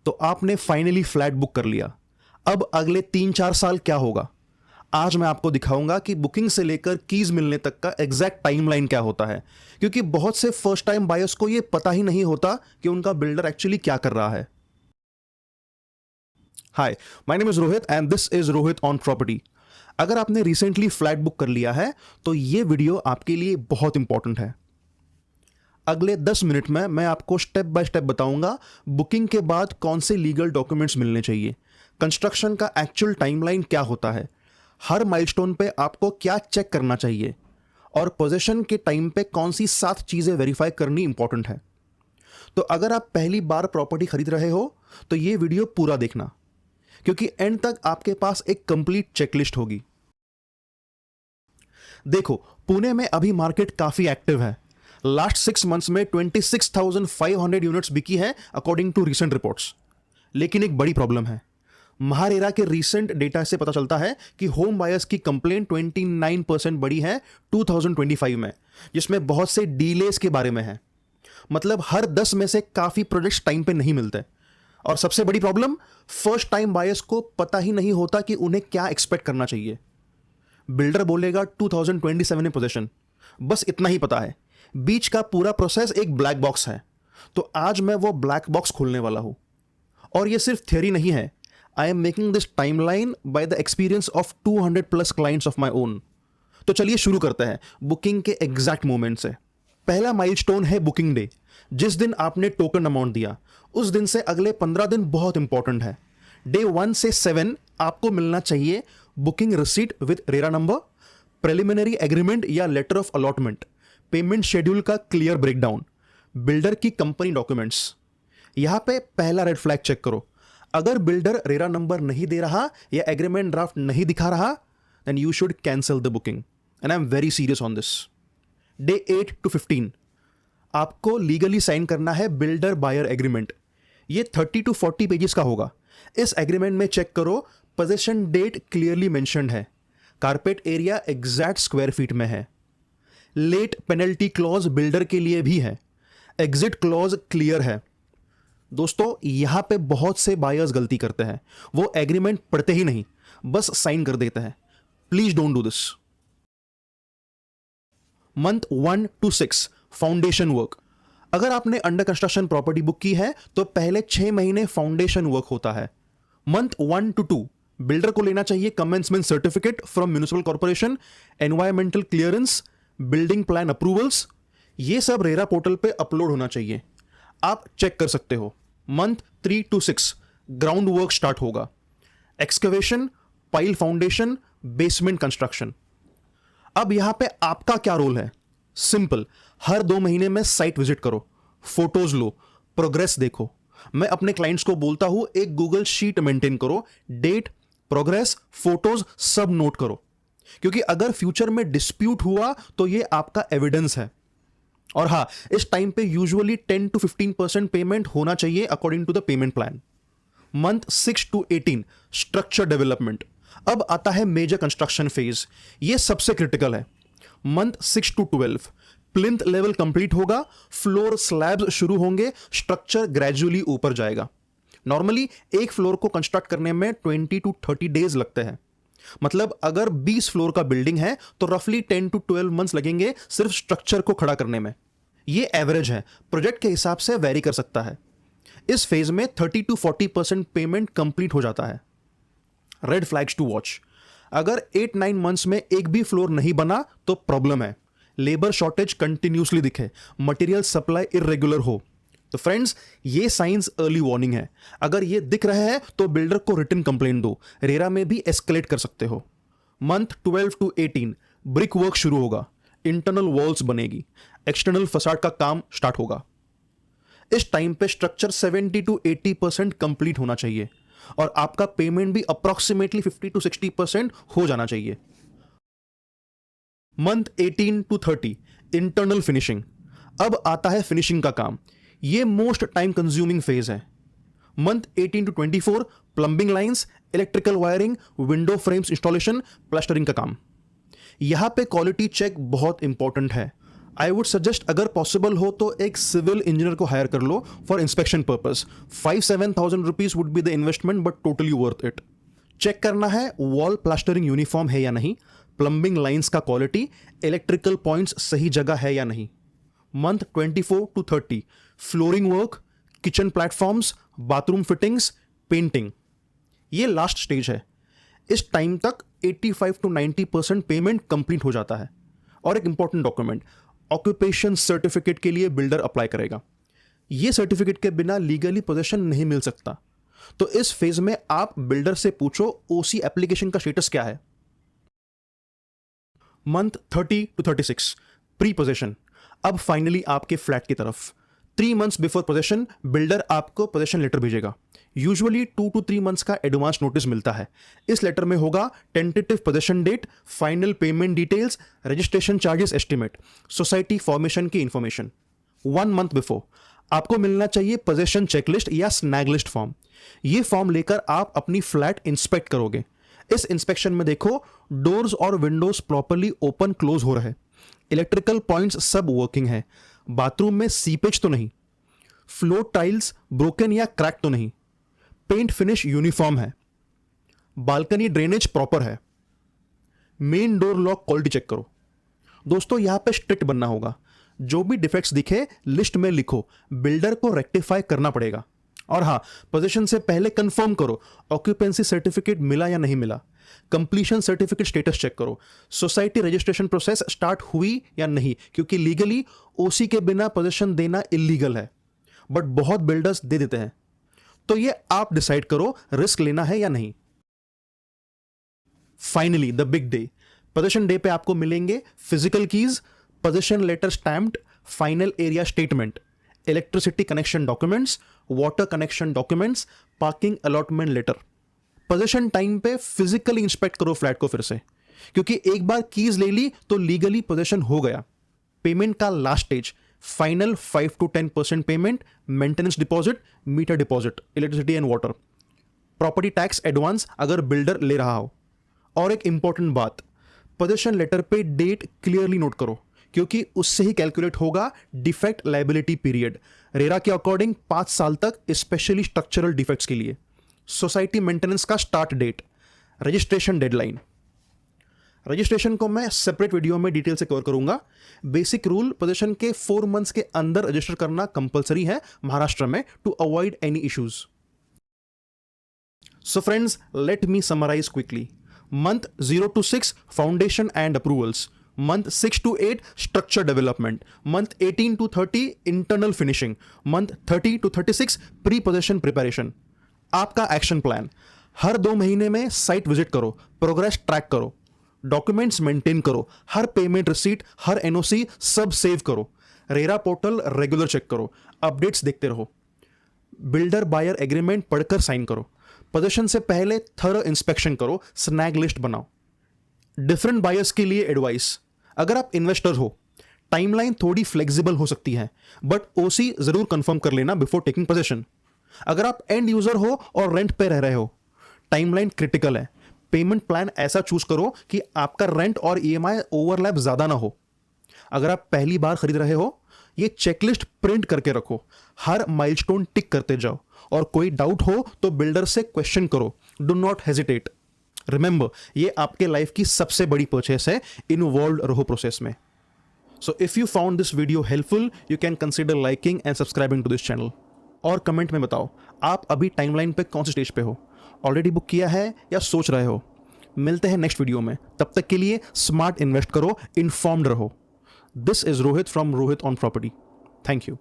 तो आपने finally flat book कर लिया। अब अगले 3-4 साल क्या होगा? आज मैं आपको दिखाऊंगा कि बुकिंग से लेकर कीज मिलने तक का एग्जैक्ट टाइमलाइन क्या होता है, क्योंकि बहुत से फर्स्ट टाइम बायर्स को यह पता ही नहीं होता कि उनका बिल्डर एक्चुअली क्या कर रहा है। Hi, my name is Rohit and this is Rohit on property. अगर आपने रिसेंटली फ्लैट बुक कर लिया है तो यह वीडियो आपके लिए बहुत इंपॉर्टेंट है। अगले 10 मिनट में मैं आपको स्टेप बाय स्टेप बताऊंगा बुकिंग के बाद कौन से लीगल डॉक्यूमेंट्स मिलने चाहिए, कंस्ट्रक्शन का एक्चुअल टाइमलाइन क्या होता है, हर माइलस्टोन पे आपको क्या चेक करना चाहिए और पोजीशन के टाइम पे कौन सी 7 चीजें वेरीफाई करनी इंपॉर्टेंट है। तो अगर आप पहली बार प्रॉपर्टी खरीद रहे हो तो ये वीडियो पूरा देखना, क्योंकि एंड तक आपके पास एक कंप्लीट चेकलिस्ट होगी। देखो, पुणे में अभी मार्केट काफी एक्टिव है। लास्ट 6 मंथ्स में 26,500 यूनिट्स बिकी है अकॉर्डिंग टू रीसेंट रिपोर्ट्स। लेकिन एक बड़ी प्रॉब्लम है। महारेरा के रीसेंट डेटा से पता चलता है कि होम बायर्स की कंप्लेंट 29% बढ़ी है 2025 में, जिसमें बहुत से डीलेस के बारे में है। मतलब हर 10 में से काफी प्रोजेक्ट्स टाइम पे नहीं मिलते। और सबसे बड़ी प्रॉब्लम, फर्स्ट टाइम बायर्स को पता ही नहीं होता कि उन्हें क्या एक्सपेक्ट करना चाहिए। बिल्डर बोलेगा 2027 में पोजीशन, बस इतना ही पता है। बीच का पूरा प्रोसेस एक ब्लैक बॉक्स है। तो आज मैं वो ब्लैक बॉक्स खोलने वाला हूं। और ये सिर्फ थ्योरी नहीं है। I am making this timeline by the experience of 200+ clients of my own. तो चलिए शुरू करते हैं बुकिंग के एग्जैक्ट मोमेंट से। पहला माइलस्टोन है बुकिंग डे। जिस दिन आपने टोकन अमाउंट दिया, उस दिन से अगले 15 दिन बहुत इंपॉर्टेंट है। डे 1 से 7 आपको मिलना चाहिए booking receipt with RERA number, preliminary agreement या letter of allotment, payment schedule का क्लियर ब्रेकडाउन, बिल्डर की कंपनी डॉक्यूमेंट्स। यहां पे पहला रेड फ्लैग चेक करो। अगर बिल्डर रेरा नंबर नहीं दे रहा या एग्रीमेंट ड्राफ्ट नहीं दिखा रहा, then you should cancel the booking and I am very serious on this. Day 8 to 15 आपको लीगली साइन करना है बिल्डर बायर एग्रीमेंट। ये 30 to 40 पेजेस का होगा। इस एग्रीमेंट में चेक करो, पोजीशन डेट क्लियरली मेंशन्ड है, carpet area exact square feet में है, लेट पेनल्टी क्लॉज बिल्डर के लिए भी है, एग्जिट क्लॉज क्लियर है। दोस्तों, यहां पे बहुत से बायर्स गलती करते हैं। वो एग्रीमेंट पढ़ते ही नहीं, बस साइन कर देते हैं। Please don't do this. Month 1 to 6 foundation work. अगर आपने अंडर कंस्ट्रक्शन प्रॉपर्टी बुक की है तो पहले 6 महीने फाउंडेशन वर्क होता है। मंथ 1 to 2 बिल्डर को लेना चाहिए commencement certificate from municipal corporation, environmental clearance, building plan approvals. ये सब रेरा पोर्टल पे अपलोड होना चाहिए, आप चेक कर सकते हो। Month 3 to 6 ground work start होगा। Excavation, pile foundation, basement construction. अब यहां पे आपका क्या रोल है? सिंपल, हर 2 महीने में साइट विजिट करो, फोटोज लो, प्रोग्रेस देखो। मैं अपने क्लाइंट्स को बोलता हूं एक गूगल शीट मेंटेन करो, डेट, प्रोग्रेस, फोटोज सब नोट करो, क्योंकि अगर फ्यूचर में डिस्प्यूट हुआ तो ये आपका एविडेंस है। और हाँ, इस टाइम पे यूजुअली 10 to 15% पेमेंट होना चाहिए according to the payment plan. Month 6 to 18 structure development. अब आता है मेजर कंस्ट्रक्शन फेज, ये सबसे क्रिटिकल है। Month 6 to 12 plinth level complete होगा, फ्लोर स्लैब्स शुरू होंगे, स्ट्रक्चर ग्रेजुअली ऊपर जाएगा। नॉर्मली एक फ्लोर को कंस्ट्रक्ट करने में 20 to 30 डेज लगते हैं। मतलब अगर 20 फ्लोर का बिल्डिंग है तो रफली 10 to 12 मंथ्स लगेंगे सिर्फ स्ट्रक्चर को खड़ा करने में। ये एवरेज है, प्रोजेक्ट के हिसाब से वेरी कर सकता है। इस फेज में 30 to 40% पेमेंट कंप्लीट हो जाता है। Red flags to watch. अगर 8-9 मंथ्स में एक भी फ्लोर नहीं बना तो प्रॉब्लम है। लेबर शॉर्टेज कंटिन्यूसली दिखे, मटेरियल सप्लाई इरेगुलर हो। तो फ्रेंड्स, ये साइंस अर्ली वार्निंग है। अगर ये दिख रहा है तो बिल्डर को रिटन कंप्लेंट दो, रेरा में भी एस्केलेट कर सकते हो। मंथ 12 to 18 ब्रिक वर्क शुरू होगा, इंटरनल वॉल्स बनेगी, एक्सटर्नल फसाड का काम स्टार्ट होगा। इस टाइम पे स्ट्रक्चर 70 to 80% कंप्लीट होना चाहिए और आपका पेमेंट भी अप्रॉक्सीमेटली 50 to 60% हो जाना चाहिए। Month 18 to 30 internal finishing. अब आता है फिनिशिंग का काम, ये मोस्ट टाइम कंज्यूमिंग फेज है। Month 18 to 24 plumbing lines, electrical wiring, window frames installation, plastering का काम। यहां पे क्वालिटी चेक बहुत इंपॉर्टेंट है। आई वुड सजेस्ट अगर पॉसिबल हो तो एक सिविल इंजीनियर को हायर कर लो for inspection purpose. 5-7,000 rupees would be the investment but totally worth it. Check करना है वॉल प्लास्टरिंग यूनिफॉर्म है या नहीं, प्लम्बिंग लाइंस का क्वालिटी, इलेक्ट्रिकल पॉइंट्स सही जगह है या नहीं। Month 24 to 30 flooring work, kitchen platforms, bathroom fittings, painting. ये लास्ट स्टेज है। इस टाइम तक 85 to 90% पेमेंट कंप्लीट हो जाता है। और एक इंपॉर्टेंट डॉक्यूमेंट, ऑक्यूपेशन सर्टिफिकेट के लिए बिल्डर अप्लाई करेगा। ये सर्टिफिकेट के बिना लीगली पोजीशन नहीं मिल सकता। तो इस फेज में आप बिल्डर से पूछो ओसी एप्लीकेशन का स्टेटस क्या है। Month 30 to 36 pre possession. अब फाइनली आपके फ्लैट की तरफ 3 months बिफोर पोजीशन बिल्डर आपको पोजीशन लेटर भेजेगा। यूजुअली 2 to 3 months का एडवांस नोटिस मिलता है। इस लेटर में होगा tentative possession date, final payment details, registration charges estimate, society formation की इंफॉर्मेशन। 1 month बिफोर आपको मिलना चाहिए पोजीशन चेकलिस्ट या स्नैग लिस्ट फॉर्म। ये फॉर्म लेकर आप अपनी फ्लैट इंस्पेक्ट करोगे। इस इंस्पेक्शन में देखो डोर्स और विंडोज प्रॉपरली ओपन क्लोज हो रहे, इलेक्ट्रिकल पॉइंट्स सब वर्किंग है, बाथरूम में सीपेज तो नहीं, फ्लोर टाइल्स ब्रोकन या क्रैक तो नहीं, पेंट फिनिश यूनिफॉर्म है, बालकनी ड्रेनेज प्रॉपर है, main door lock quality check करो। दोस्तों यहां पे स्ट्रिक्ट बनना होगा। जो भी डिफेक्ट्स दिखे लिस्ट में लिखो, बिल्डर को रेक्टिफाई करना पड़ेगा। और हाँ, पोजीशन से पहले कंफर्म करो ऑक्यूपेंसी सर्टिफिकेट मिला या नहीं मिला, कंप्लीशन सर्टिफिकेट स्टेटस चेक करो, सोसाइटी रजिस्ट्रेशन प्रोसेस स्टार्ट हुई या नहीं, क्योंकि लीगली ओसी के बिना पोजीशन देना इलीगल है, बट बहुत बिल्डर्स दे देते हैं। तो ये आप डिसाइड करो रिस्क लेना है या नहीं। Finally the big day, possession day पे आपको मिलेंगे physical keys, possession letter stamped, final area statement, electricity connection documents, water connection documents, parking allotment letter. Possession time पे फिजिकली इंस्पेक्ट करो फ्लैट को फिर से, क्योंकि एक बार कीज ले ली तो लीगली पोजीशन हो गया। पेमेंट का last stage, final 5 to 10% payment, maintenance deposit, meter deposit, electricity and water, property tax advance अगर बिल्डर ले रहा हो। और एक इंपॉर्टेंट बात, पोजीशन लेटर पे डेट क्लियरली नोट करो, क्योंकि उससे ही कैलकुलेट होगा डिफेक्ट लायबिलिटी पीरियड। रेरा के अकॉर्डिंग 5 साल तक, स्पेशली स्ट्रक्चरल डिफेक्ट्स के लिए। सोसाइटी मेंटेनेंस का start date, registration deadline. Registration को मैं सेपरेट वीडियो में डिटेल से कवर करूंगा। बेसिक रूल, पोजीशन के 4 months के अंदर रजिस्टर करना कंपलसरी है महाराष्ट्र में to avoid any issues. So friends, let me summarize quickly. Month 0 to 6 foundation and approvals, month 6 to 8 structure development, month 18 to 30 internal finishing, month 30 to 36 pre possession preparation. आपका action plan, हर 2 महीने में site visit करो, progress track करो, documents maintain करो, हर payment receipt, हर NOC सब सेव करो, रेरा पोर्टल रेगुलर चेक करो, अपडेट्स देखते रहो, बिल्डर बायर एग्रीमेंट पढ़कर साइन करो, पोजीशन से पहले थरो इंस्पेक्शन करो, स्नैग लिस्ट बनाओ। डिफरेंट बायर्स के लिए एडवाइस, अगर आप इन्वेस्टर हो टाइमलाइन थोड़ी फ्लेक्सिबल हो सकती है, बट ओसी जरूर कंफर्म कर लेना बिफोर टेकिंग पोजीशन। अगर आप एंड यूजर हो और रेंट पे रह रहे हो, टाइमलाइन क्रिटिकल है। पेमेंट प्लान ऐसा चूज करो कि आपका रेंट और ईएमआई ओवरलैप ज्यादा ना हो। अगर आप पहली बार खरीद रहे हो, ये चेकलिस्ट प्रिंट करके रखो, हर माइलस्टोन टिक करते जाओ, और कोई डाउट हो तो बिल्डर से क्वेश्चन करो, डू नॉट हेजिटेट। रिमेंबर, ये आपके लाइफ की सबसे बड़ी परचेस है, इन्वॉल्व रहो प्रोसेस में। So if you found this video helpful, you can consider liking and subscribing to this channel. और कमेंट में बताओ आप अभी टाइमलाइन पे कौन से स्टेज पे हो, ऑलरेडी बुक किया है या सोच रहे हो। मिलते हैं नेक्स्ट वीडियो में, तब तक के लिए स्मार्ट इन्वेस्ट करो, इन्फॉर्म्ड रहो। This is Rohit from Rohit on property. Thank you.